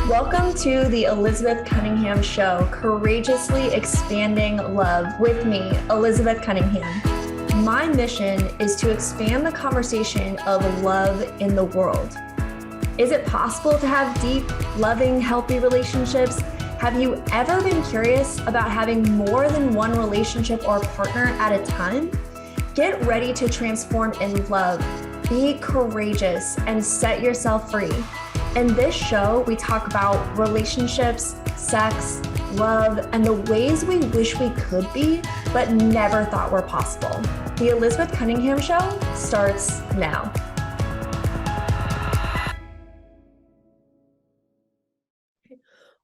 Welcome to the Elizabeth Cunningham Show, Courageously Expanding Love with me, Elizabeth Cunningham. My mission is to expand the conversation of love in the world. Is it possible to have deep, loving, healthy relationships? Have you ever been curious about having more than one relationship or partner at a time? Get ready to transform in love, be courageous, and set yourself free. In this show, we talk about relationships, sex, love, and the ways we wish we could be, but never thought were possible. The Elizabeth Cunningham Show starts now.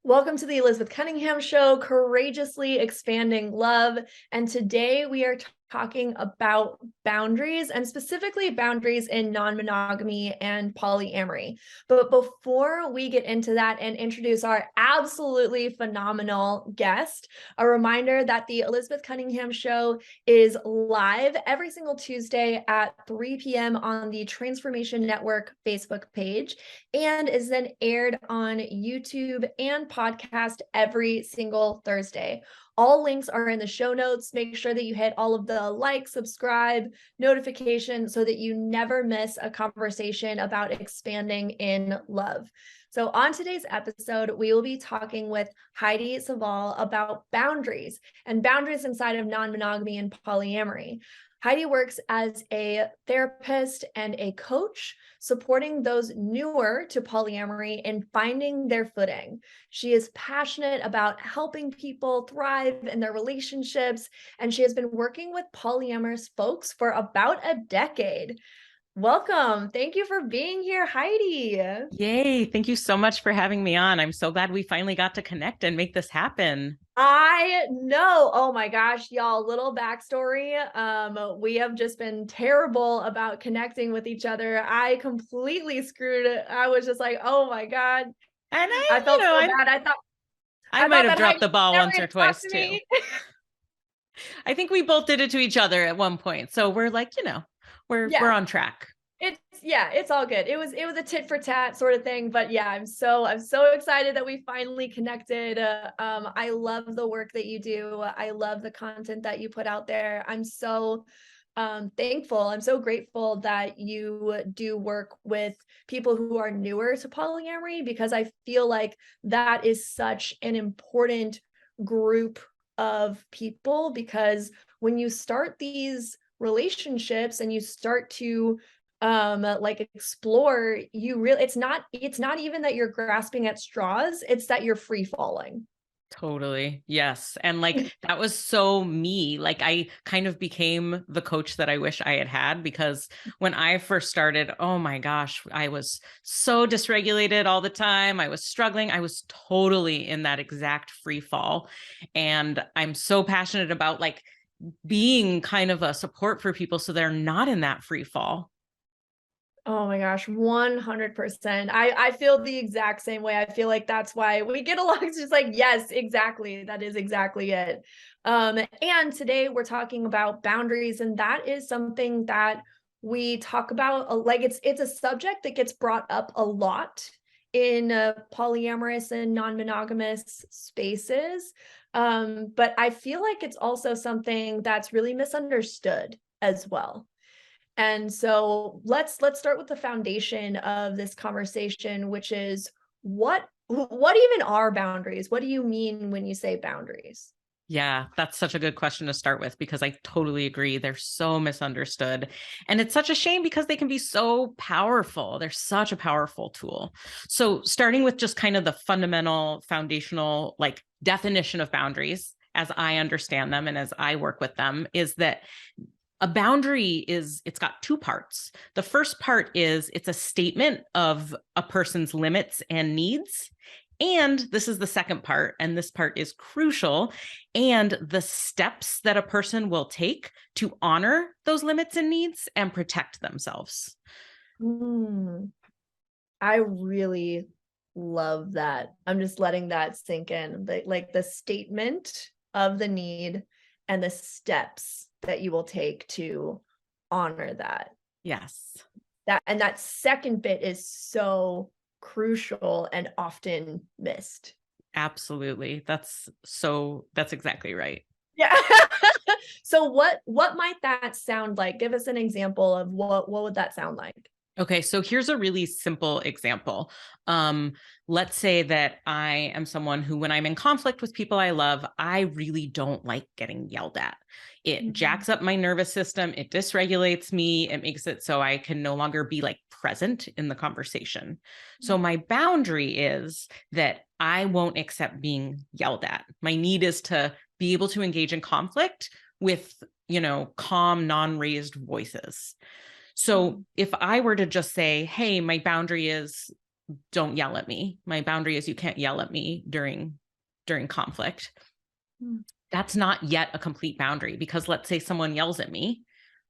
Welcome to the Elizabeth Cunningham Show, Courageously Expanding Love. And today we are talking about boundaries, and specifically boundaries in non-monogamy and polyamory. But before we get into that and introduce our absolutely phenomenal guest, a reminder that the Elizabeth Cunningham Show is live every single Tuesday at 3 p.m. on the Transformation Network Facebook page, and is then aired on YouTube and podcast every single Thursday. All links are in the show notes. Make sure that you hit all of the like, subscribe, notification so that you never miss a conversation about expanding in love. So on today's episode, we will be talking with Heidi Savell about boundaries and boundaries inside of non-monogamy and polyamory. Heidi works as a therapist and a coach, supporting those newer to polyamory in finding their footing. She is passionate about helping people thrive in their relationships, and she has been working with polyamorous folks for about a decade. Welcome. Thank you for being here, Heidi. Yay. Thank you so much for having me on. I'm so glad we finally got to connect and make this happen. I know. Oh my gosh, y'all, little backstory. We have just been terrible about connecting with each other. I completely screwed it. I was just like, oh my God. And I felt so bad. I might have that dropped the ball once or twice too. me. I think we both did it to each other at one point. So we're like, we're on track. It's all good. It was a tit for tat sort of thing, but yeah, I'm so excited that we finally connected. I love the work that you do. I love the content that you put out there. I'm so thankful. I'm so grateful that you do work with people who are newer to polyamory, because I feel like that is such an important group of people, because when you start these relationships and you start to explore, it's not even that you're grasping at straws, it's that you're free falling. Totally. Yes. And that was so me. I kind of became the coach that I wish I had had, because when I first started, oh my gosh, I was so dysregulated all the time. I was struggling. I was totally in that exact free fall. And I'm so passionate about being kind of a support for people so they're not in that free fall. Oh my gosh, 100%. I feel the exact same way. I feel like that's why we get along. It's just like, yes, exactly. That is exactly it. And today we're talking about boundaries, and that is something that we talk about. It's a subject that gets brought up a lot in polyamorous and non-monogamous spaces. But I feel like it's also something that's really misunderstood as well. And so let's start with the foundation of this conversation, which is what even are boundaries? What do you mean when you say boundaries? Yeah, that's such a good question to start with, because I totally agree. They're so misunderstood. And it's such a shame, because they can be so powerful. They're such a powerful tool. So starting with just kind of the fundamental, foundational, definition of boundaries, as I understand them and as I work with them, is that a boundary it's got two parts. The first part is it's a statement of a person's limits and needs. And this is the second part, and this part is crucial, and the steps that a person will take to honor those limits and needs and protect themselves. I really love that. I'm just letting that sink in. The statement of the need and the steps that you will take to honor that. Yes. That second bit is so crucial and often missed. Absolutely. That's exactly right. Yeah. So what might that sound like? Give us an example of what would that sound like? Okay, so here's a really simple example. Um, let's say that I am someone who, when I'm in conflict with people I love, I really don't like getting yelled at. It Mhm. jacks up my nervous system, it dysregulates me, it makes it so I can no longer be like present in the conversation. So my boundary is that I won't accept being yelled at. My need is to be able to engage in conflict with, calm, non-raised voices. So if I were to just say, hey, my boundary is don't yell at me. My boundary is you can't yell at me during conflict. Mm. That's not yet a complete boundary, because let's say someone yells at me.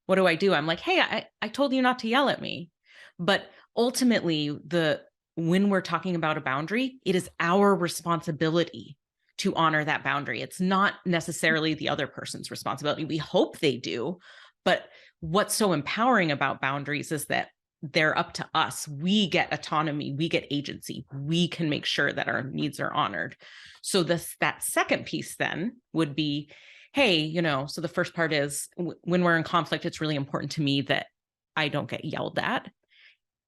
What do? I'm like, hey, I told you not to yell at me. But ultimately, when we're talking about a boundary, it is our responsibility to honor that boundary. It's not necessarily the other person's responsibility. We hope they do, but what's so empowering about boundaries is that they're up to us. We get autonomy, we get agency, we can make sure that our needs are honored. So that second piece then would be, hey, so the first part is when we're in conflict, it's really important to me that I don't get yelled at.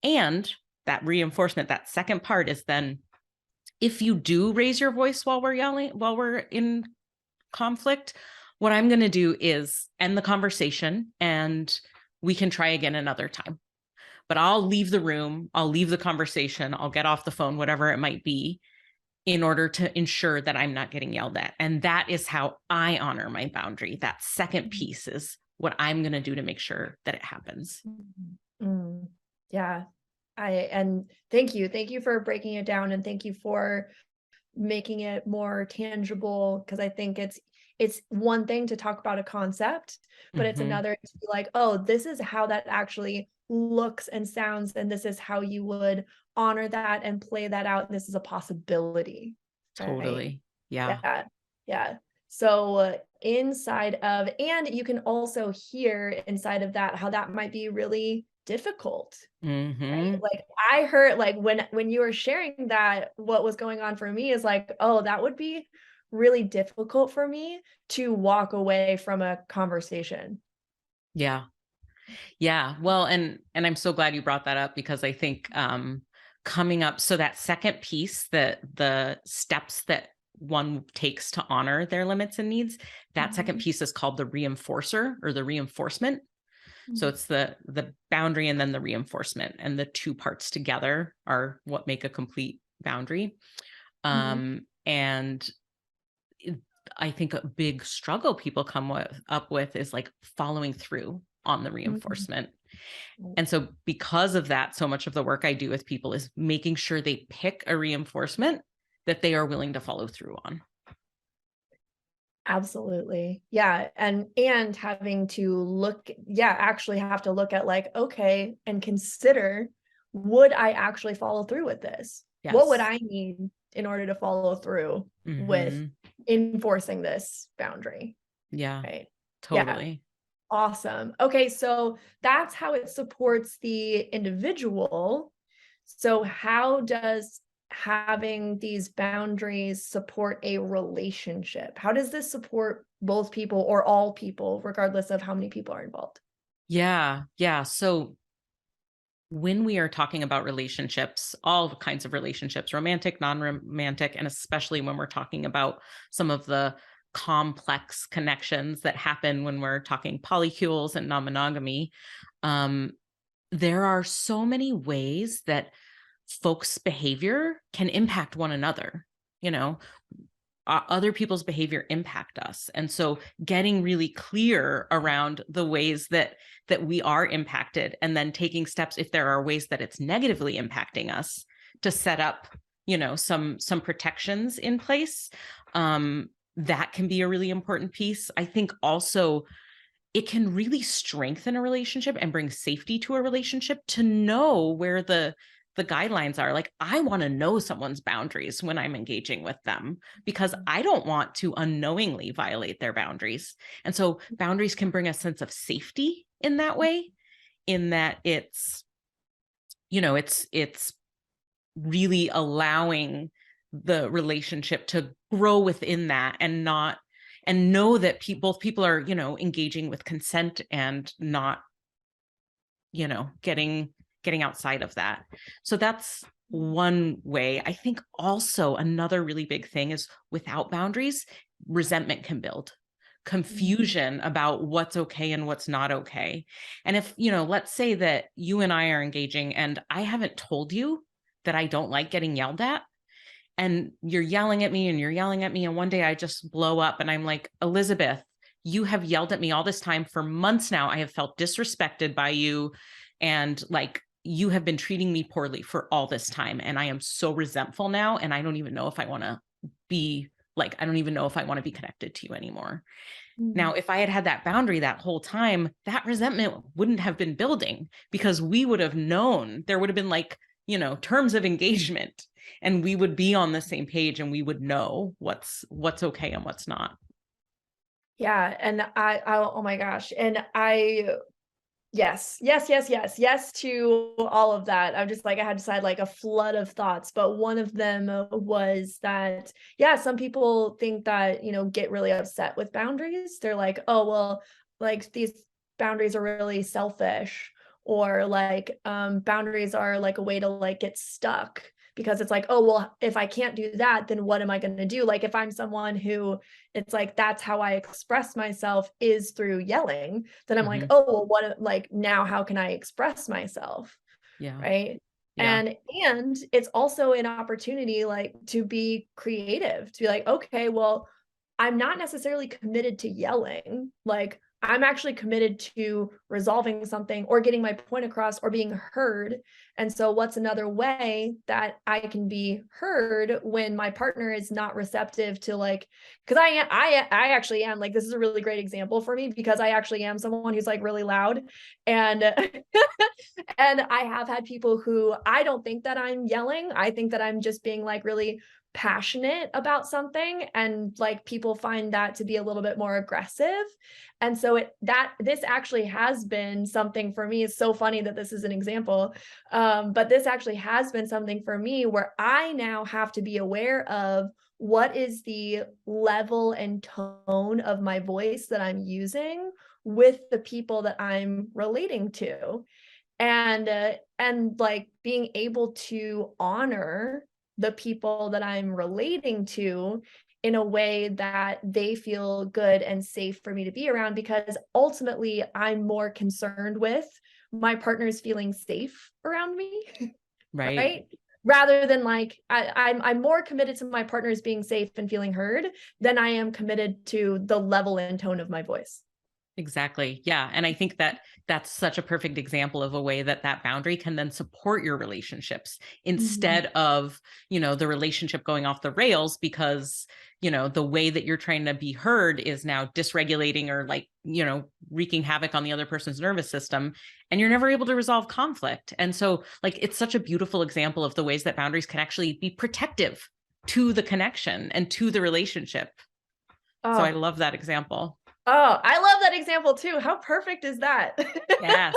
And that reinforcement, that second part is then, if you do raise your voice while we're in conflict, what I'm going to do is end the conversation and we can try again another time. But I'll leave the room, I'll leave the conversation, I'll get off the phone, whatever it might be, in order to ensure that I'm not getting yelled at. And that is how I honor my boundary. That second piece is what I'm going to do to make sure that it happens. Mm. Yeah. And thank you for breaking it down, and thank you for making it more tangible, because I think it's one thing to talk about a concept, but it's Mm-hmm. another to be like, oh, this is how that actually looks and sounds, and this is how you would honor that and play that out, and this is a possibility, right? Totally. Yeah. Yeah. Yeah. So inside of, and you can also hear inside of that how that might be really difficult. Right? Mm-hmm. Like I heard, like when you were sharing that, what was going on for me is like, oh, that would be really difficult for me to walk away from a conversation. Yeah. Yeah. Well, and I'm so glad you brought that up, because I think coming up, so that second piece, the steps that one takes to honor their limits and needs, that second Mhm. piece is called the reinforcer, or the reinforcement. So Mm. it's the boundary and then the reinforcement, and the two parts together are what make a complete boundary. Mhm. And I think a big struggle people up with is like following through on the Mhm. reinforcement. And so because of that, so much of the work I do with people is making sure they pick a reinforcement that they are willing to follow through on. Absolutely. Yeah. And having to look, yeah, actually have to look at like, okay, and consider, would I actually follow through with this? What would Yes. I need in order to follow through with Hmm. enforcing this boundary? Yeah, Right. Yeah. totally. Awesome. Okay, so that's how it supports the individual. So how does having these boundaries support a relationship? How does this support both people or all people, regardless of how many people are involved? Yeah. Yeah. So when we are talking about relationships, all kinds of relationships, romantic, non-romantic, and especially when we're talking about some of the complex connections that happen when we're talking polycules and non-monogamy, um, there are so many ways that folks' behavior can impact one another. You know, other people's behavior impact us, and so getting really clear around the ways that we are impacted, and then taking steps if there are ways that it's negatively impacting us, to set up some protections in place. That can be a really important piece. I think also it can really strengthen a relationship and bring safety to a relationship to know where the guidelines are. Like, I want to know someone's boundaries when I'm engaging with them, because I don't want to unknowingly violate their boundaries. And so boundaries can bring a sense of safety in that way, in that it's really allowing the relationship to grow within that, and know that both people are, engaging with consent and not, getting outside of that. So that's one way. I think also another really big thing is, without boundaries, resentment can build, confusion about what's okay and what's not okay. And if, let's say that you and I are engaging and I haven't told you that I don't like getting yelled at, and you're yelling at me and you're yelling at me, and one day I just blow up and I'm like, Elizabeth, you have yelled at me all this time for months now. I have felt disrespected by you, and like, you have been treating me poorly for all this time, and I am so resentful now, and I don't even know if I want to be connected to you anymore. Now, if I had had that boundary that whole time, that resentment wouldn't have been building, because we would have known, there would have been like, terms of engagement, and we would be on the same page, and we would know what's okay and what's not. Yeah. And oh my gosh. And yes to all of that. I'm just like, I had to decide like a flood of thoughts, but one of them was that, yeah, some people think that, get really upset with boundaries. They're like, oh, well, like these boundaries are really selfish, or like, boundaries are like a way to like get stuck, because it's like, oh, well, if I can't do that, then what am I going to do? Like, if I'm someone who, it's like, that's how I express myself is through yelling, then I'm like, oh, well, what, like, now how can I express myself? Yeah. Right. Yeah. And it's also an opportunity like to be creative, to be like, okay, well, I'm not necessarily committed to yelling. Like, I'm actually committed to resolving something or getting my point across or being heard. And so what's another way that I can be heard when my partner is not receptive to, like, because I actually am, like, this is a really great example for me, because I actually am someone who's like really loud, and and I have had people who, I don't think that I'm yelling. I think that I'm just being like really passionate about something, and like people find that to be a little bit more aggressive. And so this actually has been something for me. It's so funny that this is an example, but this actually has been something for me where I now have to be aware of what is the level and tone of my voice that I'm using with the people that I'm relating to, and like being able to honor the people that I'm relating to in a way that they feel good and safe for me to be around, because ultimately I'm more concerned with my partner's feeling safe around me. Right? Rather than like, I'm more committed to my partner's being safe and feeling heard than I am committed to the level and tone of my voice. Exactly. Yeah. And I think that that's such a perfect example of a way that that boundary can then support your relationships, instead of, the relationship going off the rails because, the way that you're trying to be heard is now dysregulating, or like, wreaking havoc on the other person's nervous system, and you're never able to resolve conflict. And so like, it's such a beautiful example of the ways that boundaries can actually be protective to the connection and to the relationship. So I love that example. Oh, I love that example too. How perfect is that? Yes.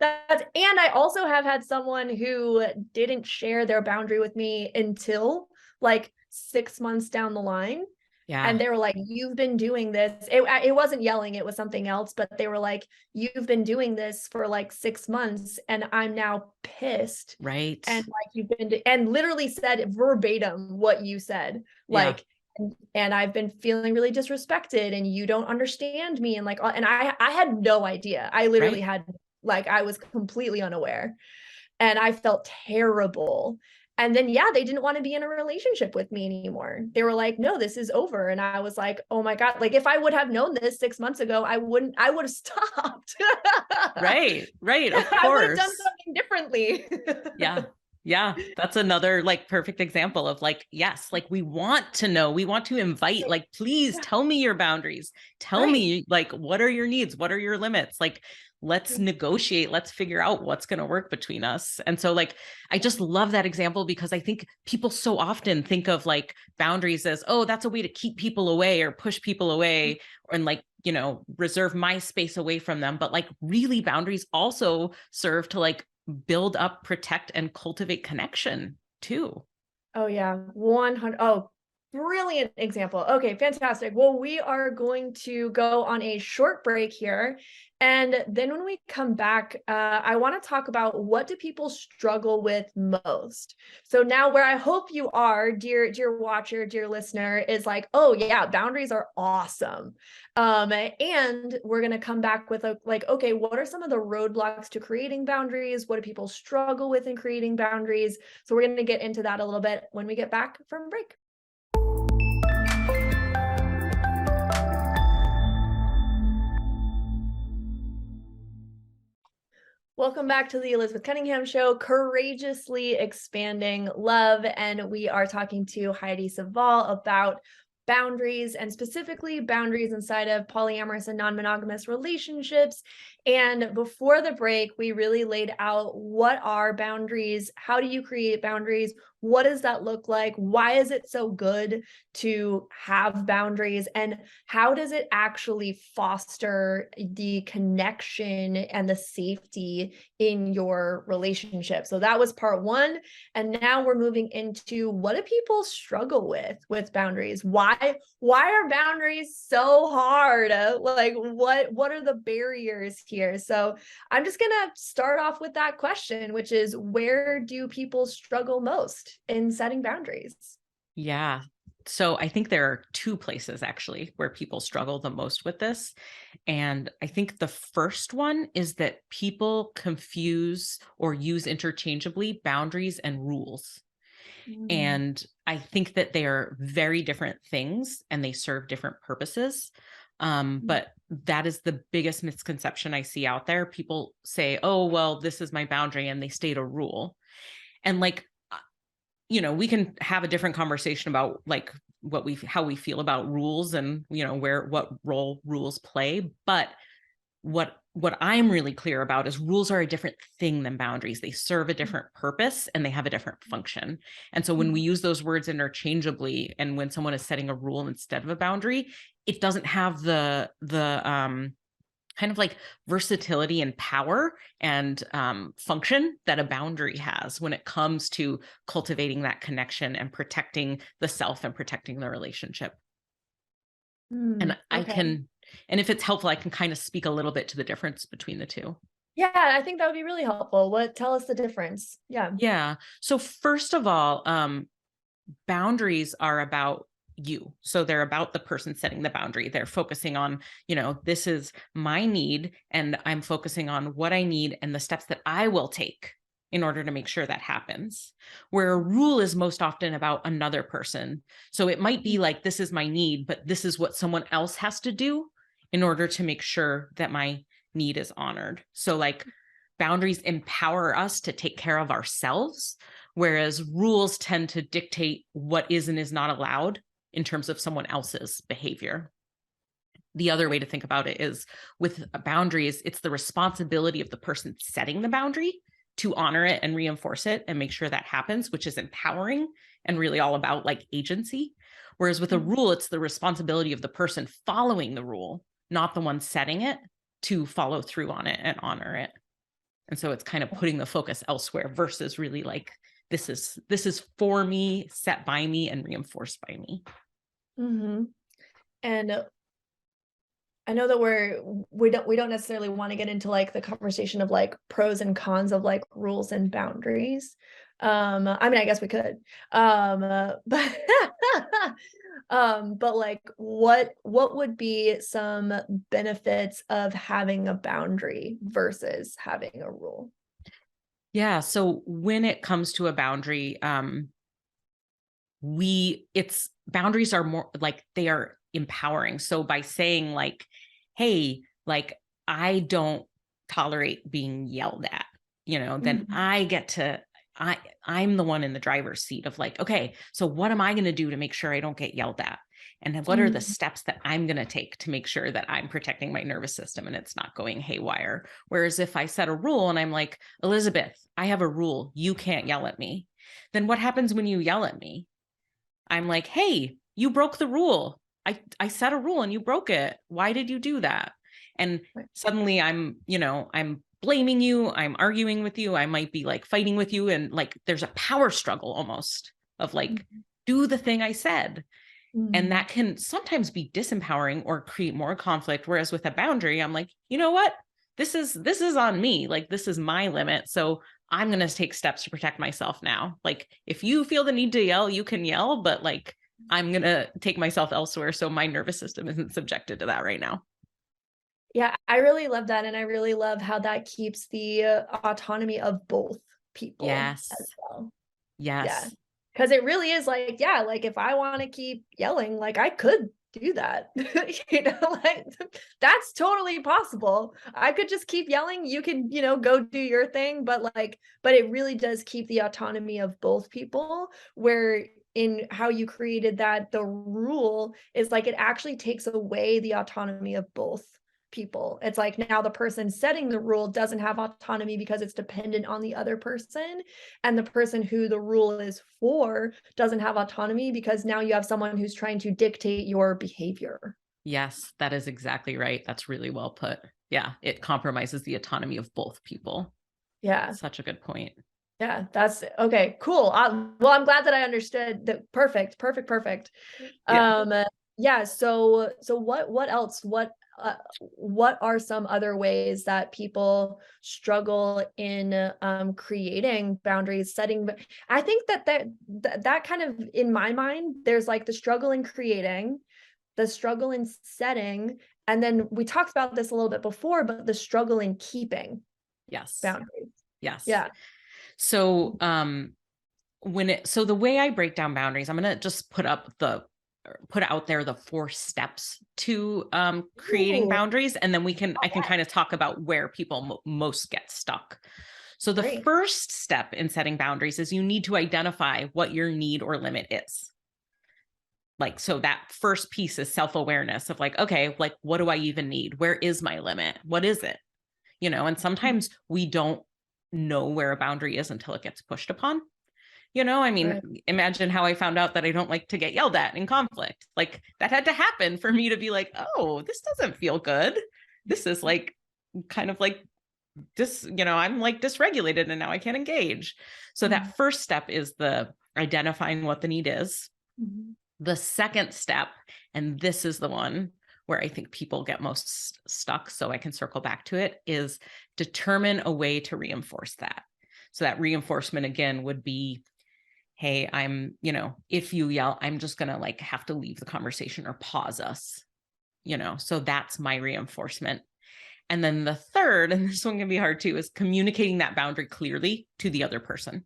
And I also have had someone who didn't share their boundary with me until like 6 months down the line. Yeah. And they were like, you've been doing this. It wasn't yelling, it was something else, but they were like, you've been doing this for like 6 months and I'm now pissed. Right. And like, and literally said verbatim what you said. Like, and I've been feeling really disrespected and you don't understand me. And like, and I had no idea. I literally had, like, I was completely unaware, and I felt terrible. And then, yeah, they didn't want to be in a relationship with me anymore. They were like, no, this is over. And I was like, oh my God, like if I would have known this 6 months ago, I would have stopped. Right. Of course. I would have done something differently. Yeah. That's another like perfect example of like, yes, like we want to know, we want to invite, like, please tell me your boundaries. Tell me, like, what are your needs? What are your limits? Like, let's negotiate, let's figure out what's going to work between us. And so like, I just love that example, because I think people so often think of like boundaries as, oh, that's a way to keep people away or push people away, and like, reserve my space away from them. But like really, boundaries also serve to like build up, protect, and cultivate connection too. Oh yeah, 100. Oh, brilliant example. Okay, fantastic. Well, we are going to go on a short break here. And then when we come back, I want to talk about what do people struggle with most. So now where I hope you are, dear watcher, dear listener, is like, oh yeah, boundaries are awesome. And we're going to come back with okay, what are some of the roadblocks to creating boundaries? What do people struggle with in creating boundaries? So we're going to get into that a little bit when we get back from break. Welcome back to the Elizabeth Cunningham Show, courageously expanding love. And we are talking to Heidi Savell about boundaries, and specifically boundaries inside of polyamorous and non-monogamous relationships. And before the break, we really laid out what are boundaries, how do you create boundaries, what does that look like, why is it so good to have boundaries, and how does it actually foster the connection and the safety in your relationship. So that was part one. And now we're moving into what do people struggle with boundaries? Why are boundaries so hard? Like what are the barriers here? So I'm just gonna start off with that question, which is, where do people struggle most in setting boundaries? Yeah. So I think there are two places actually where people struggle the most with this. And I think the first one is that people confuse or use interchangeably boundaries and rules. And I think that they are very different things and they serve different purposes. But that is the biggest misconception I see out there. People say, oh, well, this is my boundary, and they state a rule. And like, we can have a different conversation about like how we feel about rules and, what role rules play. But what I'm really clear about is rules are a different thing than boundaries. They serve a different purpose and they have a different function. And so when we use those words interchangeably, and when someone is setting a rule instead of a boundary, it doesn't have the kind of like versatility and power and function that a boundary has when it comes to cultivating that connection and protecting the self and protecting the relationship. And and if it's helpful, I can kind of speak a little bit to the difference between the two. Yeah, I think that would be really helpful. Tell us the difference. Yeah. Yeah. So first of all, boundaries are about you. So they're about the person setting the boundary. They're focusing on, this is my need, and I'm focusing on what I need and the steps that I will take in order to make sure that happens. Where a rule is most often about another person. So it might be like, this is my need, but this is what someone else has to do in order to make sure that my need is honored. So like, boundaries empower us to take care of ourselves, whereas rules tend to dictate what is and is not allowed in terms of someone else's behavior. The other way to think about it is with boundaries, it's the responsibility of the person setting the boundary to honor it and reinforce it and make sure that happens, which is empowering and really all about like agency. Whereas with a rule, it's the responsibility of the person following the rule, not the one setting it, to follow through on it and honor it. And so it's kind of putting the focus elsewhere versus really like, this is for me, set by me, and reinforced by me. And I know that we don't necessarily want to get into like the conversation of like pros and cons of like rules and boundaries. I mean, I guess we could. But but like what would be some benefits of having a boundary versus having a rule? Yeah. So when it comes to a boundary, boundaries are more like, they are empowering. So by saying like, hey, like, I don't tolerate being yelled at, then I get to, I'm the one in the driver's seat of like, okay, so what am I going to do to make sure I don't get yelled at? And what are the steps that I'm going to take to make sure that I'm protecting my nervous system and it's not going haywire? Whereas if I set a rule and I'm like, Elizabeth, I have a rule, you can't yell at me. Then what happens when you yell at me? I'm like, hey, you broke the rule. I set a rule and you broke it. Why did you do that? And suddenly I'm blaming you, I'm arguing with you, I might be like fighting with you, and like there's a power struggle almost of like, do the thing I said. And that can sometimes be disempowering or create more conflict. Whereas with a boundary, I'm like, you know what? This is on me. Like, this is my limit. So I'm going to take steps to protect myself now. Like, if you feel the need to yell, you can yell, but like, I'm going to take myself elsewhere. So my nervous system isn't subjected to that right now. Yeah, I really love that. And I really love how that keeps the autonomy of both people Yes. as well. Yes. Yeah. Because it really is like, yeah, like if I want to keep yelling, like I could do that. Like that's totally possible. I could just keep yelling. You can, go do your thing. But it really does keep the autonomy of both people, where in how you created that, the rule is like it actually takes away the autonomy of both people. It's like now the person setting the rule doesn't have autonomy because it's dependent on the other person, and the person who the rule is for doesn't have autonomy because now you have someone who's trying to dictate your behavior. Yes, that is exactly right. That's really well put. Yeah, it compromises the autonomy of both people. Yeah. Such a good point. Yeah, that's okay. Cool. Well, I'm glad that I understood that. Perfect. Yeah. Yeah. So what else? What are some other ways that people struggle in creating boundaries, setting? I think that kind of, in my mind, there's like the struggle in creating, the struggle in setting, and then we talked about this a little bit before, but the struggle in keeping Yes. boundaries. Yes. Yeah. So so the way I break down boundaries, I'm going to just put out there the 4 steps to creating Ooh, boundaries, and then I can kind of talk about where people most get stuck. So the great. first step in setting boundaries is you need to identify what your need or limit is. Like, so that first piece is self-awareness of like, okay, like, what do I even need? Where is my limit? What is it? And sometimes we don't know where a boundary is until it gets pushed upon. I mean, Right. imagine how I found out that I don't like to get yelled at in conflict. Like, that had to happen for me to be like, oh, this doesn't feel good. This is like kind of like this, I'm like dysregulated and now I can't engage. So that first step is the identifying what the need is. The second step, and this is the one where I think people get most stuck, so I can circle back to it, is determine a way to reinforce that. So that reinforcement again would be, hey, if you yell, I'm just going to like have to leave the conversation or pause us, so that's my reinforcement. And then the third, and this one can be hard too, is communicating that boundary clearly to the other person.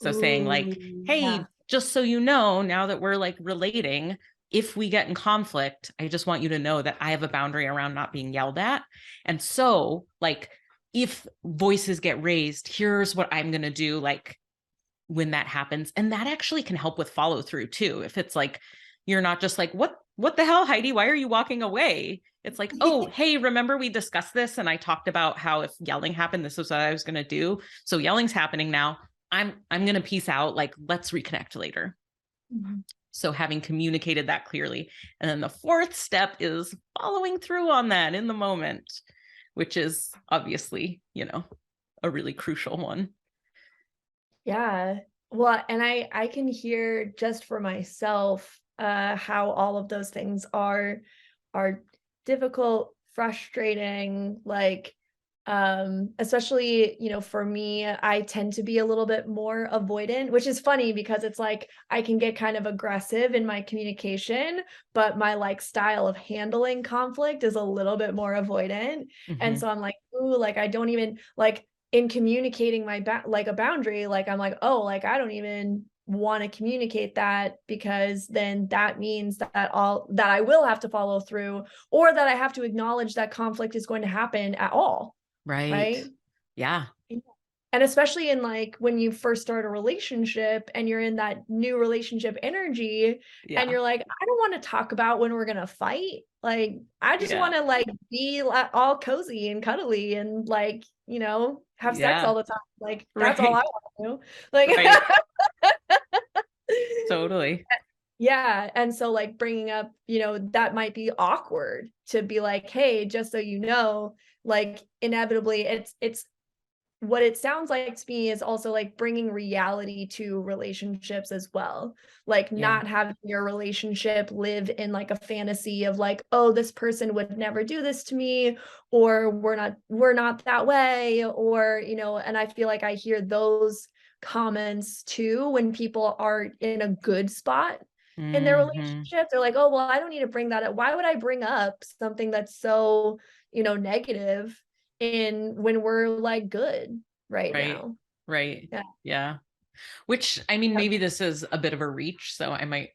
So saying like, hey, Yeah. just so you know, now that we're like relating, if we get in conflict, I just want you to know that I have a boundary around not being yelled at. And so like, if voices get raised, here's what I'm going to do. Like, when that happens. And that actually can help with follow through too. If it's like, you're not just like, what the hell, Heidi, why are you walking away? It's like, oh, hey, remember we discussed this and I talked about how if yelling happened, this was what I was going to do. So yelling's happening now. I'm going to peace out. Like, let's reconnect later. So having communicated that clearly. And then the fourth step is following through on that in the moment, which is obviously, a really crucial one. Yeah. Well, and I can hear just for myself how all of those things are difficult, frustrating, like especially, for me, I tend to be a little bit more avoidant, which is funny because it's like I can get kind of aggressive in my communication, but my like style of handling conflict is a little bit more avoidant. And so I'm like, ooh, like I don't even like in communicating my like a boundary, like I'm like, oh, like I don't even want to communicate that because then that means that I will have to follow through, or that I have to acknowledge that conflict is going to happen at all. Right. Yeah. And especially in like when you first start a relationship and you're in that new relationship energy and you're like, I don't want to talk about when we're going to fight. Like, I just want to like be all cozy and cuddly and like, have sex all the time. Like, that's all I want to do. Like, totally. Yeah. And so like bringing up, that might be awkward to be like, hey, just so you know, like inevitably it's what it sounds like to me is also like bringing reality to relationships as well. Like Yeah. not having your relationship live in like a fantasy of like, oh, this person would never do this to me, or we're not that way, or, and I feel like I hear those comments too when people are in a good spot in their Hmm. relationship. They're like, oh, well, I don't need to bring that up. Why would I bring up something that's so, negative in when we're like good right Right. now? Right. Yeah. Yeah. Which, I mean, Yeah. maybe this is a bit of a reach, so I might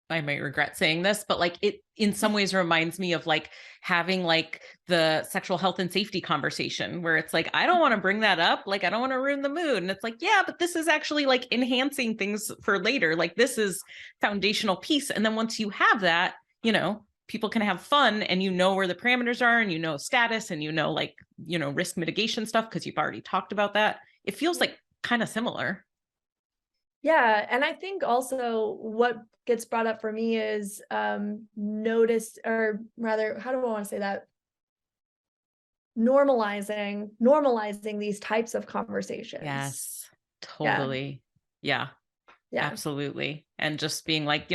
regret saying this, but like it in some ways reminds me of like having like the sexual health and safety conversation where it's like, I don't want to bring that up. Like, I don't want to ruin the mood. And it's like, yeah, but this is actually like enhancing things for later. Like, this is foundational piece. And then once you have that, people can have fun and where the parameters are and status and like, risk mitigation stuff because you've already talked about that. It feels like kind of similar. Yeah, and I think also what gets brought up for me is notice, or rather, how do I want to say that? Normalizing these types of conversations. Yes, Yeah, totally. Yeah. yeah. Absolutely. And just being like,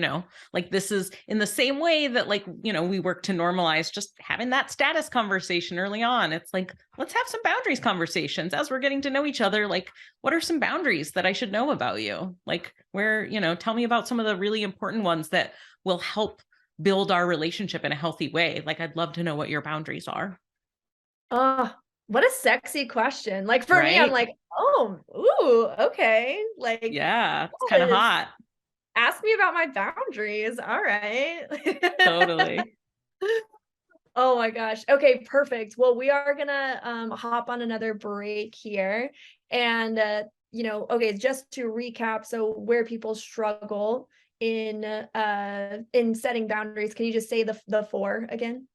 like this is in the same way that like, we work to normalize just having that status conversation early on. It's like, let's have some boundaries conversations as we're getting to know each other. Like, what are some boundaries that I should know about you? Like where, tell me about some of the really important ones that will help build our relationship in a healthy way. Like, I'd love to know what your boundaries are. Oh, what a sexy question. Like for me, I'm Right? like, oh, ooh, okay. Like, Yeah. It's kind of that is, hot. ask me about my boundaries. All right. Totally. Oh my gosh. Okay, perfect. Well, we are gonna hop on another break here. And okay, just to recap, so where people struggle in setting boundaries, can you just say the four again?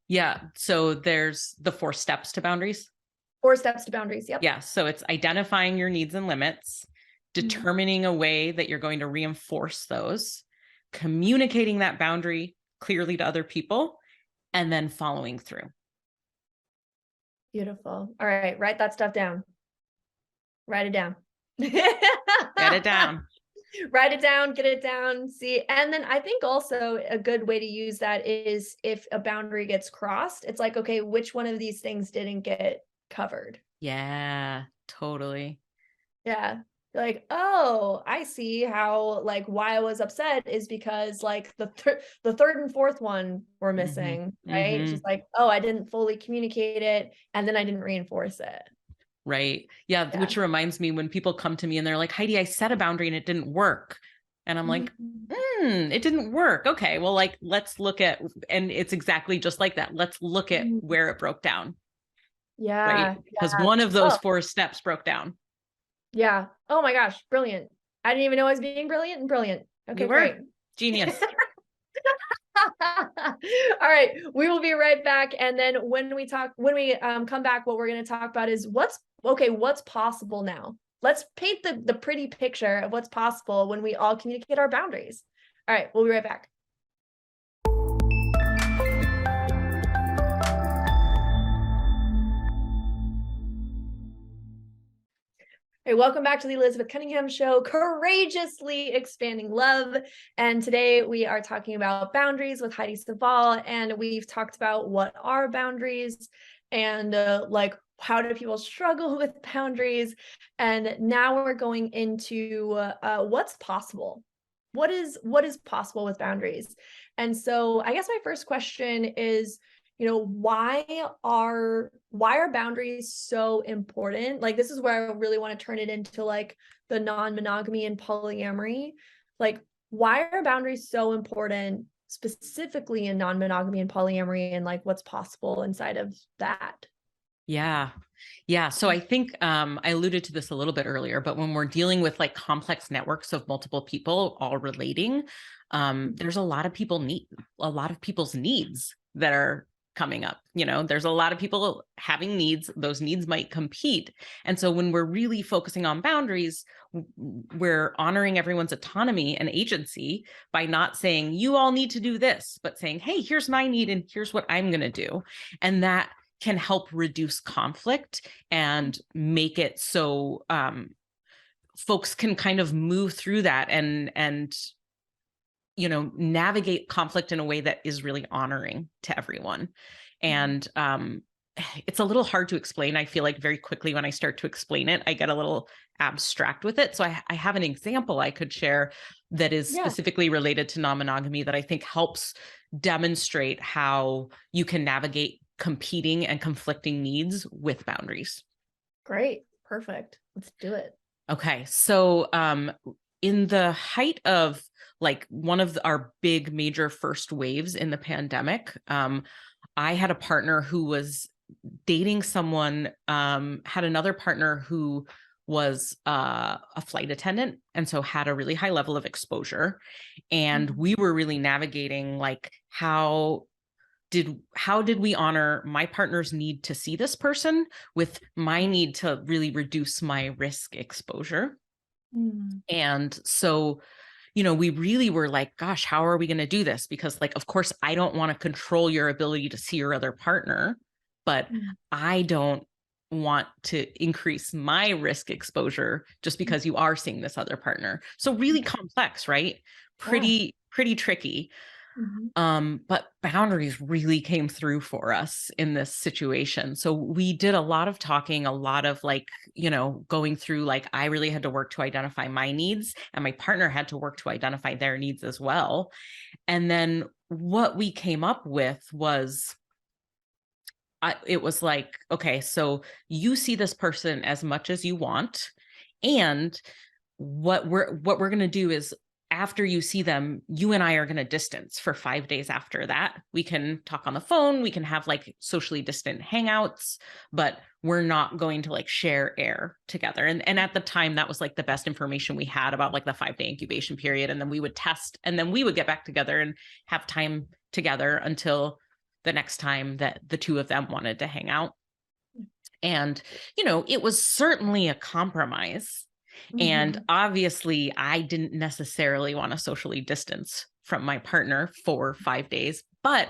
Yeah. So there's the 4 steps to boundaries. Four steps to boundaries. Yep. Yeah. So it's identifying your needs and limits, Mhm. determining a way that you're going to reinforce those, communicating that boundary clearly to other people, and then following through. Beautiful. All right, write that stuff down. Write it down. Get it down. Write it down, get it down, see. And then I think also a good way to use that is if a boundary gets crossed, it's like, okay, which one of these things didn't get covered? Yeah, totally. Yeah. Like, oh, I see how like why I was upset is because like the third and fourth one were Hmm. missing, right? It's Hmm. just like, oh, I didn't fully communicate it and then I didn't reinforce it. Right. Yeah. Yeah. Which reminds me when people come to me and they're like, Heidi, I set a boundary and it didn't work. And I'm like, Mhm. it didn't work. Okay. Well, like, let's look at, and it's exactly just like that. Let's look at Mhm. where it broke down. Right. Yeah. Because Yeah. one of those Oh, 4 steps broke down. yeah. Oh my gosh, brilliant. I didn't even know I was being brilliant and brilliant. You Okay, great. were genius. All right, we will be right back. And then when we come back, what we're going to talk about is what's possible now. Let's paint the pretty picture of what's possible when we all communicate our boundaries. All right, we'll be right back. Hey, welcome back to the Elizabeth Cunningham Show, courageously expanding love. And today we are talking about boundaries with Heidi Savell, and we've talked about what are boundaries and like how do people struggle with boundaries. And now we're going into what's possible. What is possible with boundaries? And so I guess my first question is, why are boundaries so important? Like this is where I really want to turn it into like the non-monogamy and polyamory. Like why are boundaries so important specifically in non-monogamy and polyamory, and like what's possible inside of that? Yeah. Yeah. So I think I alluded to this a little bit earlier, but when we're dealing with like complex networks of multiple people all relating, there's a lot of a lot of people's needs that are coming up. There's a lot of people having needs. Those needs might compete. And so when we're really focusing on boundaries, we're honoring everyone's autonomy and agency by not saying, you all need to do this, but saying, hey, here's my need and here's what I'm going to do. And that can help reduce conflict and make it so folks can kind of move through that and navigate conflict in a way that is really honoring to everyone. And it's a little hard to explain. I feel like very quickly when I start to explain it, I get a little abstract with it. So I have an example I could share that is specifically related to non-monogamy that I think helps demonstrate how you can navigate competing and conflicting needs with boundaries. Great. Perfect. Let's do it. Okay. So in the height of like one of our big major first waves in the pandemic, I had a partner who was dating someone, had another partner who was a flight attendant, and so had a really high level of exposure. And we were really navigating like how did we honor my partner's need to see this person with my need to really reduce my risk exposure. And so we really were like, gosh, how are we going to do this? Because like, of course, I don't want to control your ability to see your other partner, but I don't want to increase my risk exposure just because you are seeing this other partner. So really complex, right? Pretty tricky. But boundaries really came through for us in this situation. So we did a lot of talking, a lot of like, going through, like, I really had to work to identify my needs and my partner had to work to identify their needs as well. And then what we came up with was, it was like, okay, so you see this person as much as you want. And what we're going to do is, after you see them, you and I are going to distance for 5 days after that. We can talk on the phone. We can have like socially distant hangouts, but we're not going to like share air together. And at the time, that was like the best information we had about like the 5-day incubation period. And then we would test, and then we would get back together and have time together until the next time that the two of them wanted to hang out. And, it was certainly a compromise. And obviously, I didn't necessarily want to socially distance from my partner for 5 days. But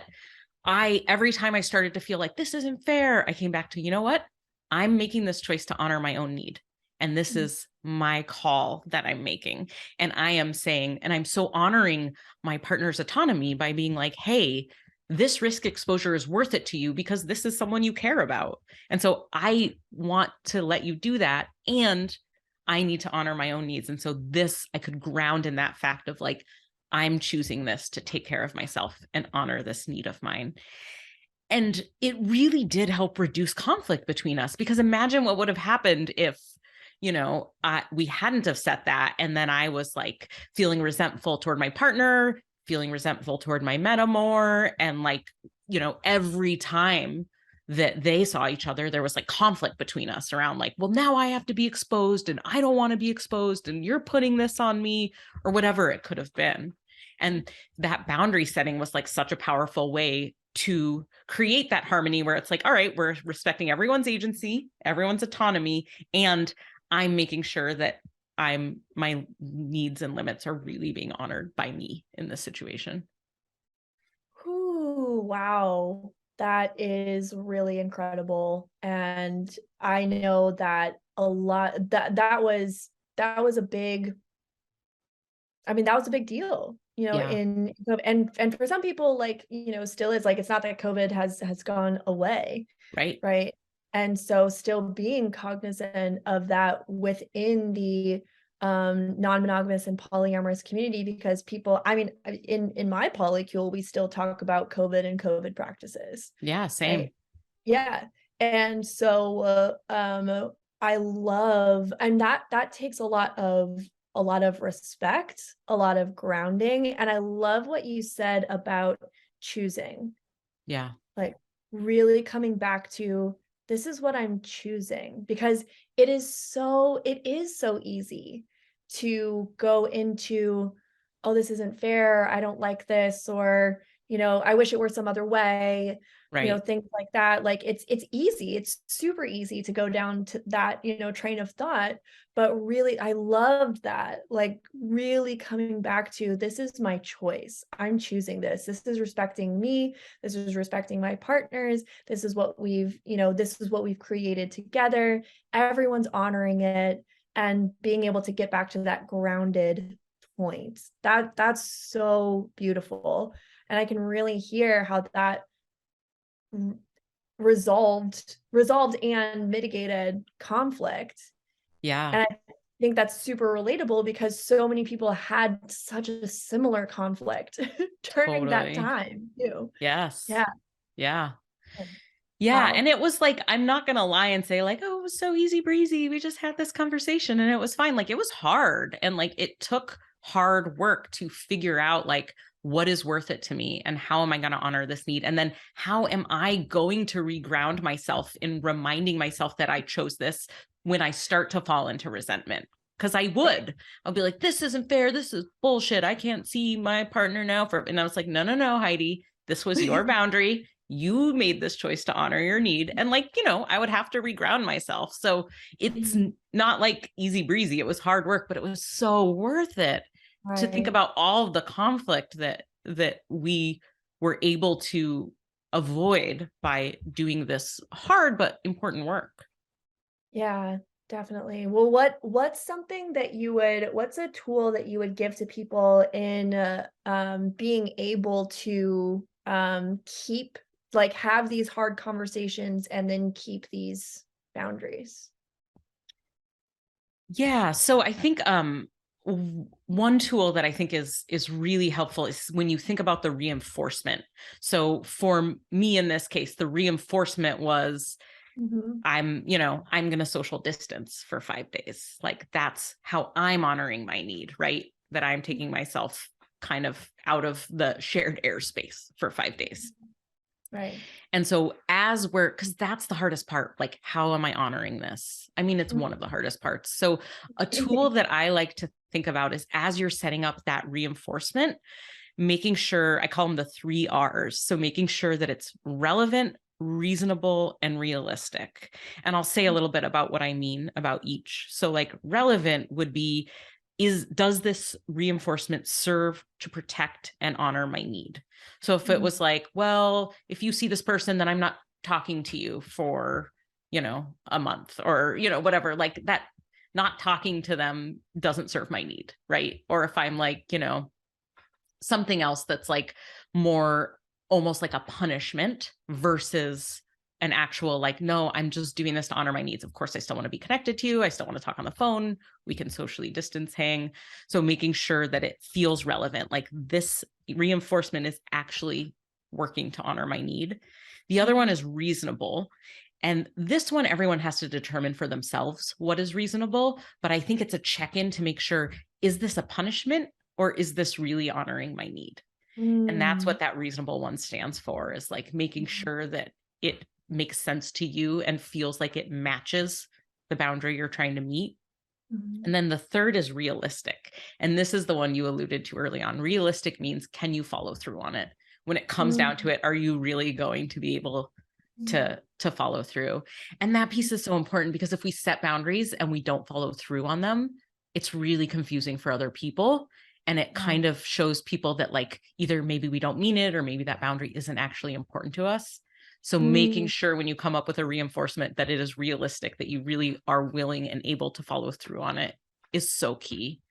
every time I started to feel like this isn't fair, I came back to, you know what? I'm making this choice to honor my own need. And this is my call that I'm making. And I am saying, and I'm so honoring my partner's autonomy by being like, hey, this risk exposure is worth it to you because this is someone you care about. And so I want to let you do that. And I need to honor my own needs. And so this, I could ground in that fact of like, I'm choosing this to take care of myself and honor this need of mine. And it really did help reduce conflict between us, because imagine what would have happened if, we hadn't have set that. And then I was like feeling resentful toward my partner, feeling resentful toward my metamor. And like, every time that they saw each other, there was like conflict between us around like, well, now I have to be exposed and I don't want to be exposed and you're putting this on me, or whatever it could have been. And that boundary setting was like such a powerful way to create that harmony where it's like, all right, we're respecting everyone's agency, everyone's autonomy, and I'm making sure that my needs and limits are really being honored by me in this situation. Ooh, wow. That is really incredible. And I know that a lot that was a big, that was a big deal, Yeah. and for some people, like, still is, like, it's not that COVID has gone away. Right. Right. And so still being cognizant of that within the non-monogamous and polyamorous community, because people, in my polycule, we still talk about COVID and COVID practices. Yeah. Same. Right? Yeah. And so I love, and that takes a lot of respect, a lot of grounding. And I love what you said about choosing. Yeah. Like really coming back to, this is what I'm choosing, because it is so easy to go into, oh, this isn't fair, I don't like this, or, I wish it were some other way, Right. things like that. Like it's easy. It's super easy to go down to that, train of thought. But really, I loved that. Like really coming back to this is my choice. I'm choosing this. This is respecting me. This is respecting my partners. This is what we've created together. Everyone's honoring it and being able to get back to that grounded point. That's so beautiful. And I can really hear how that resolved and mitigated conflict. Yeah, And I think that's super relatable because so many people had such a similar conflict during that totally. time too. Yes. Yeah. Yeah. Yeah. And Wow. it was like, I'm not going to lie and say, like, oh, it was so easy breezy. We just had this conversation and it was fine. Like, it was hard. And like, it took hard work to figure out, like, what is worth it to me and how am I going to honor this need? And then how am I going to reground myself in reminding myself that I chose this when I start to fall into resentment? Because Right. I'll be like, this isn't fair. This is bullshit. I can't see my partner now and I was like, no, Heidi, this was your boundary. You made this choice to honor your need. And like, I would have to reground myself. So it's not like easy breezy. It was hard work, but it was so worth it to think Right. about all of the conflict that we were able to avoid by doing this hard but important work. Yeah, definitely. Well, what's a tool that you would give to people in being able to keep like have these hard conversations and then keep these boundaries? Yeah, so I think one tool that I think is really helpful is when you think about the reinforcement. So for me in this case, the reinforcement was Mhm. I'm going to social distance for 5 days. Like that's how I'm honoring my need, right? That I'm taking myself kind of out of the shared airspace for 5 days. Right. And so because that's the hardest part, like, how am I honoring this? I mean, it's one of the hardest parts. So a tool that I like to think about is as you're setting up that reinforcement, making sure I call them the 3 R's. So making sure that it's relevant, reasonable, and realistic. And I'll say a little bit about what I mean about each. So like relevant would be, does this reinforcement serve to protect and honor my need? So if it Mhm. was like, well, if you see this person, then I'm not talking to you for, a month or, whatever, like that, not talking to them doesn't serve my need. Right. Or if I'm like, something else that's like more almost like a punishment versus an actual like, no, I'm just doing this to honor my needs. Of course, I still want to be connected to you. I still want to talk on the phone. We can socially distance hang. So making sure that it feels relevant, like this reinforcement is actually working to honor my need. The other one Mhm. is reasonable. And this one, everyone has to determine for themselves what is reasonable. But I think it's a check in to make sure, is this a punishment or is this really honoring my need? And that's Mm. what that reasonable one stands for, is like making sure that it makes sense to you and feels like it matches the boundary you're trying to meet. Mhm. And then the third is realistic. And this is the one you alluded to early on. Realistic means, can you follow through on it? When it comes down to Mhm. it, are you really going to be able to follow through? And that piece is so important because if we set boundaries and we don't follow through on them, it's really confusing for other people. And it Yeah. kind of shows people that like either maybe we don't mean it or maybe that boundary isn't actually important to us. So making Mm. sure when you come up with a reinforcement that it is realistic, that you really are willing and able to follow through on it is so key.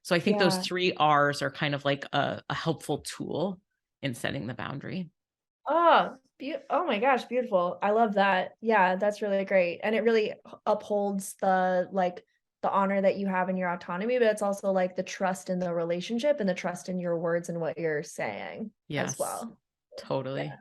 So I think those Yeah. 3 R's are kind of like a helpful tool in setting the boundary. Oh my gosh, beautiful. I love that. Yeah, that's really great. And it really upholds the honor that you have in your autonomy, but it's also like the trust in the relationship and the trust in your words and what you're saying as Yes, well. Yeah, totally.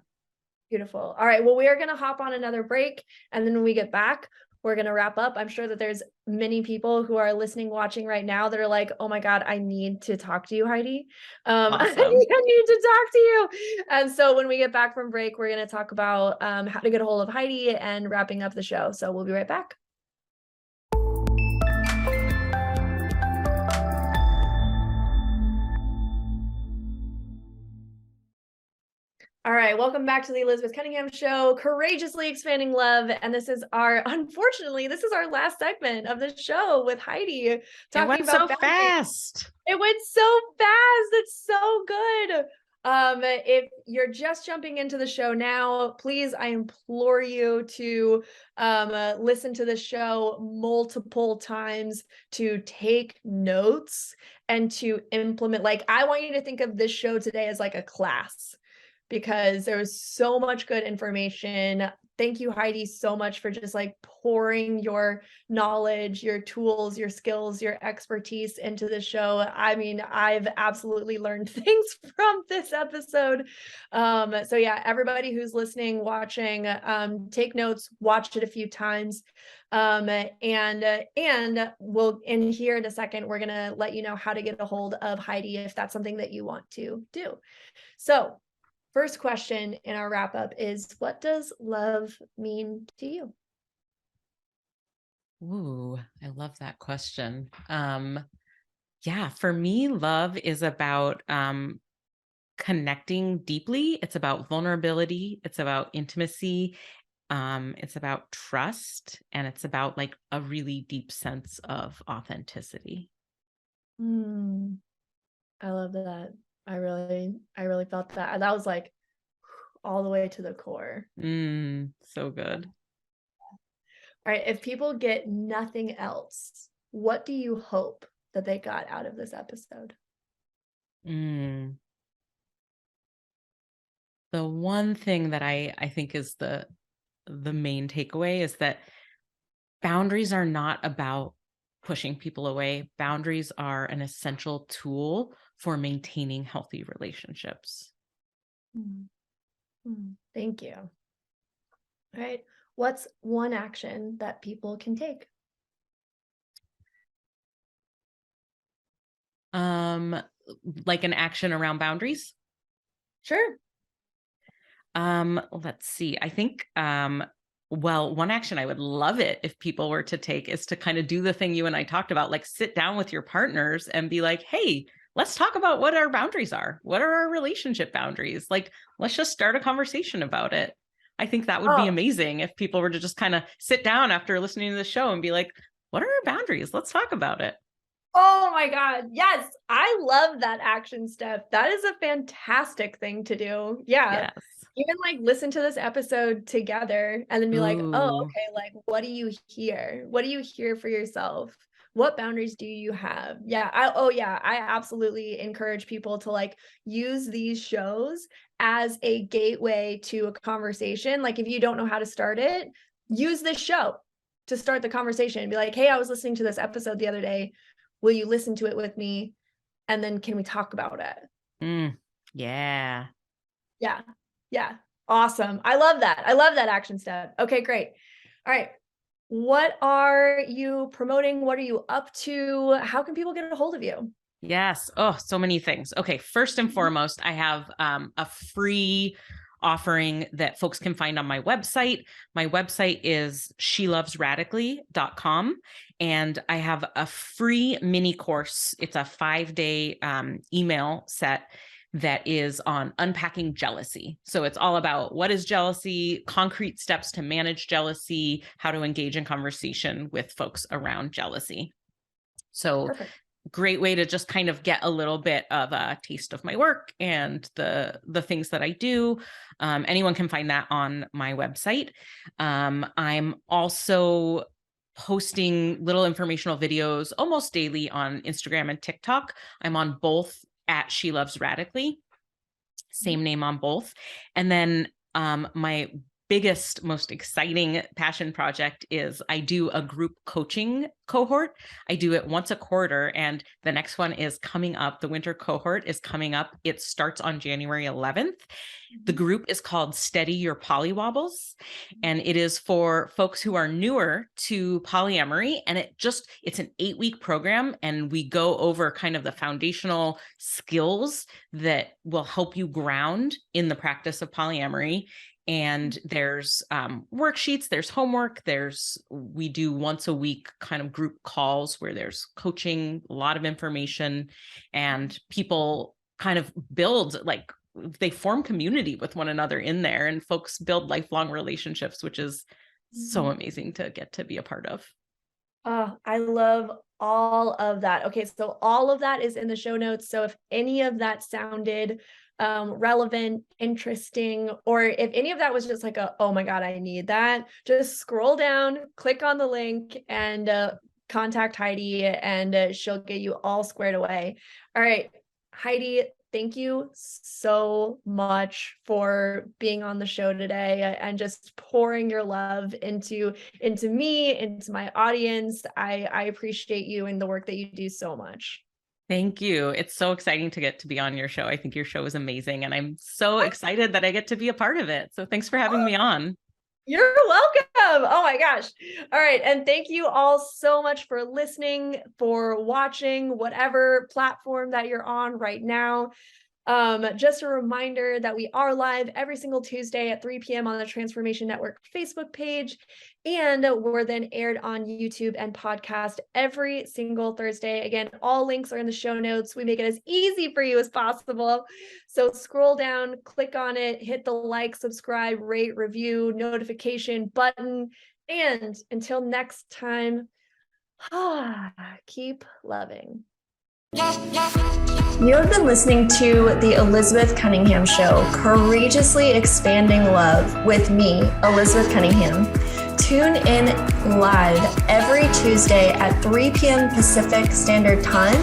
beautiful. All right, well, we are going to hop on another break and then when we get back, we're going to wrap up. I'm sure that there's many people who are listening, watching right now that are like, oh my God, I need to talk to you, Heidi. I Awesome. need to talk to you. And so when we get back from break, we're going to talk about how to get a hold of Heidi and wrapping up the show. So we'll be right back. All right, welcome back to the Elizabeth Cunningham Show, Courageously Expanding Love. And unfortunately, this is our last segment of the show with Heidi It talking went so about boundaries. fast. It went so fast. It's so good. If you're just jumping into the show now, please, I implore you to listen to the show multiple times, to take notes and to implement. Like, I want you to think of this show today as like a class, because there was so much good information. Thank you, Heidi, so much for just like pouring your knowledge, your tools, your skills, your expertise into the show. I mean, I've absolutely learned things from this episode. So yeah, everybody who's listening, watching, take notes, watch it a few times. And we'll, in here in a second, we're gonna let you know how to get a hold of Heidi if that's something that you want to do. So first question in our wrap up is, what does love mean to you? Ooh, I love that question. Yeah, for me, love is about connecting deeply. It's about vulnerability. It's about intimacy. It's about trust, and it's about like a really deep sense of authenticity. Mm, I love that. I really felt that. That was like all the way to the core. So good. All right. If people get nothing else, what do you hope that they got out of this episode? Mm. The one thing that I think is the main takeaway is that boundaries are not about pushing people away. Boundaries are an essential tool for maintaining healthy relationships. Thank you. All right. What's one action that people can take? Um, like an action around boundaries. Sure. Let's see. I think well, one action I would love it if people were to take is to kind of do the thing you and I talked about, like sit down with your partners and be like, hey, let's talk about what our boundaries are. What are our relationship boundaries? Like, let's just start a conversation about it. I think that would be Oh, amazing if people were to just kind of sit down after listening to the show and be like, what are our boundaries? Let's talk about it. oh my God. Yes. I love that action step. That is a fantastic thing to do. Yeah. Yes. Even like listen to this episode together and then be like, oh, Ooh. okay, like what do you hear? What do you hear for yourself? What boundaries do you have? Yeah. I absolutely encourage people to like use these shows as a gateway to a conversation. Like if you don't know how to start it, use this show to start the conversation. Be like, hey, I was listening to this episode the other day. Will you listen to it with me? And then can we talk about it? Yeah. Yeah. Yeah. Awesome. I love that. I love that action step. Okay, great. All right. What are you promoting? What are you up to? How can people get a hold of you? Yes. Oh, so many things. Okay. First and foremost, I have a free offering that folks can find on my website. My website is shelovesradically.com. And I have a free mini course. It's a 5-day email set that is on unpacking jealousy. So it's all about what is jealousy, concrete steps to manage jealousy, how to engage in conversation with folks around jealousy. So Perfect. great way to just kind of get a little bit of a taste of my work and the things that I do. Anyone can find that on my website. I'm also posting little informational videos almost daily on Instagram and TikTok. I'm on both at She Loves Radically, same name on both. And then my biggest, most exciting passion project is I do a group coaching cohort. I do it once a quarter, and the next one is coming up. The winter cohort is coming up. It starts on January 11th. The group is called Steady Your Pollywobbles, and it is for folks who are newer to polyamory. And it's an 8-week program, and we go over kind of the foundational skills that will help you ground in the practice of polyamory. And there's worksheets, there's homework, we do once a week kind of group calls where there's coaching, a lot of information, and people kind of build like they form community with one another in there, and folks build lifelong relationships, which is so amazing to get to be a part of. Oh, I love all of that. Okay, so all of that is in the show notes. So if any of that sounded relevant, interesting, or if any of that was just like oh my God, I need that, just scroll down, click on the link, and contact Heidi, and she'll get you all squared away. All right, Heidi, thank you so much for being on the show today and just pouring your love into me, into my audience. I appreciate you and the work that you do so much. Thank you. It's so exciting to get to be on your show. I think your show is amazing, and I'm so excited that I get to be a part of it. So thanks for having me on. You're welcome. Oh my gosh. All right. And thank you all so much for listening, for watching, whatever platform that you're on right now. Just a reminder that we are live every single Tuesday at 3 p.m. on the Transformation Network Facebook page, and we're then aired on YouTube and podcast every single Thursday. Again, all links are in the show notes. We make it as easy for you as possible. So scroll down, click on it, hit the like, subscribe, rate, review, notification button. And until next time, keep loving. You have been listening to The Elizabeth Cunningham Show, Courageously Expanding Love with me, Elizabeth Cunningham. Tune in live every Tuesday at 3 p.m. Pacific Standard Time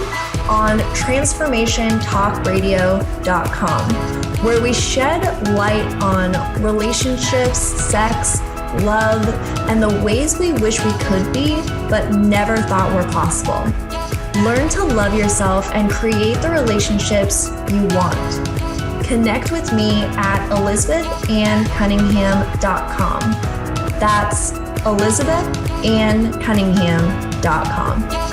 on transformationtalkradio.com, where we shed light on relationships, sex, love, and the ways we wish we could be, but never thought were possible. Learn to love yourself and create the relationships you want. Connect with me at elizabethannCunningham.com. That's elizabethannCunningham.com.